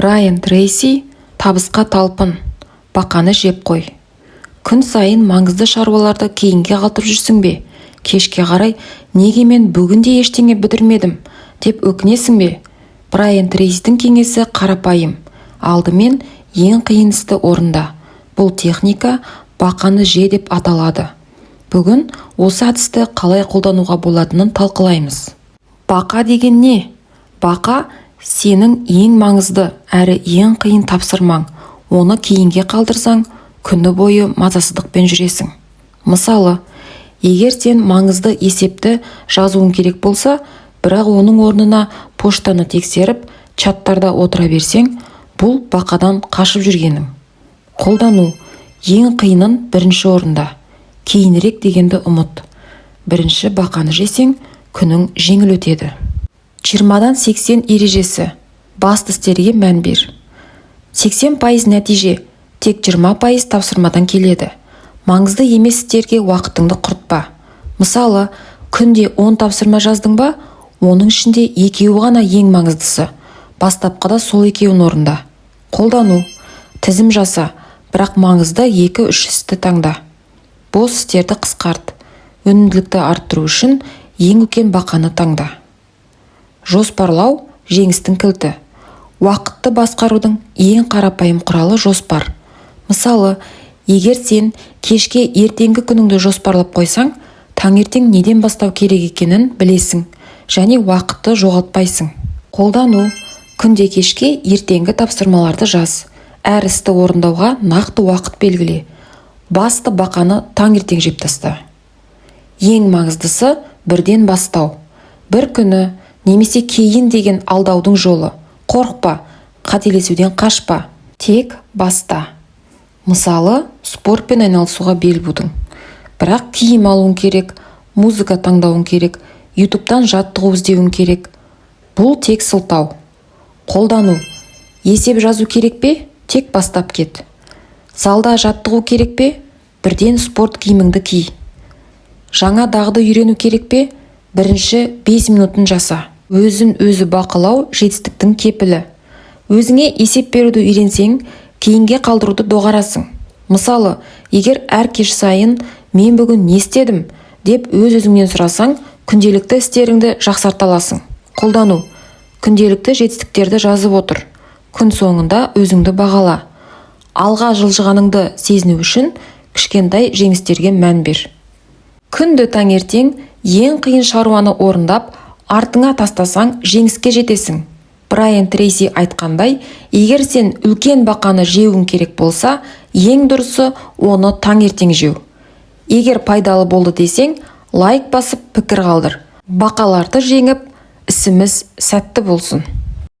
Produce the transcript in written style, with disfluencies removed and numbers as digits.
Брайан Трейси табысқа талпын, бақаны жеп қой. Күн сайын маңызды шаруаларды кейінге қалдырып жүрсің бе? Кешке қарай неге мен бүгінде ештеңе бітірмедім деп өкінесің бе? Брайан Трейсидің кеңесі қарапайым. Алдымен ең қиын істі орында. Бұл техника бақаны же деп аталады. Бүгін осы әдісті қалай қолдануға болатынын талқылаймыз. Бақа деген не? Бақа сенің ең маңызды әрі ең қиын тапсырмаң. Оны кейінге қалдырсаң, күні бойы мазасыздықпен жүресің. Мысалы, егер сен маңызды есепті жазуың керек болса, бірақ оның орнына поштаны тексеріп, чаттарда отыра берсең, бұл бақадан қашып жүргенің. Қолдану ең қиынын бірінші орында. Кейінірек дегенді ұмыт. Бірінші бақаны жесең, күнің жеңіл өтеді. 20-дан 80 ережесі. Басты істерге мән бер. 80% нәтиже, тек 20% тапсырмадан келеді. Маңызды емес істерге уақытыңды құртпа. Мысалы, күнде 10 тапсырма жаздың ба, оның ішінде 2 ғана ең маңыздысы. Бастапқыда сол 2-ін орында. Қолдану. Тізім жаса, бірақ маңызды 2-3 істі таңда. Бос істерді қысқарт. Өнімділікті арттыру үшін ең үлкен бақаны таңда. Жоспарлау жеңістің кілті. Уақытты басқарудың ең қарапайым құралы жоспар. Мысалы, егер сен кешке ертеңгі күніңді жоспарлап қойсаң, таңертең неден бастау керек екенін білесің және уақытты жоғалтпайсың. Қолдану. Күнде кешке ертеңгі тапсырмаларды жаз. Әр істі орындауға нақты уақыт белгіле. Басты бақаны таңертең жеп таста. Ең маңыздысы бірден бастау. Бір күні немесе кейін деген алдаудың жолы. Қорықпа, қателесуден қашпа. Тек баста. Мысалы, спортпен айналысуға бел будың. Бірақ киім алуың керек, музыка таңдауың керек, ютубтан жаттығу іздеуің керек. Бұл тек сылтау. Қолдану. Есеп жазу керек пе? Тек бастап кет. Залда жаттығу керек пе? Бірден спорт киіміңді ки. Жаңа дағды үйрену керек пе? Бірінші 5 минутын жаса. Өзін өзі бақылау жетістіктің кепілі. Өзіңе есеп беруді үйренсең, кейінге қалдыруды доғарасың. Мысалы, егер әр кеш сайын мен бүгін не істедім деп өз-өзіңнен сұрасаң, күнделікті істеріңді жақсарта аласың. Қолдану. Күнделікті жетістіктерді жазып отыр. Күн соңында өзіңді бағала. Алға жылжығаныңды сезіну үшін кішкентай жеңістерге мән бер. Күнді таңертең ең қиын шаруаны орындап, артыңа тастасаң, жеңіске жетесің. Брайан Трейси айтқандай, егер сен үлкен бақаны жеуің керек болса, ең дұрысы оны таңертең жеу. Егер пайдалы болды десең, лайк басып пікір қалдыр. Бақаларды жеңіп, ісіміз сәтті болсын.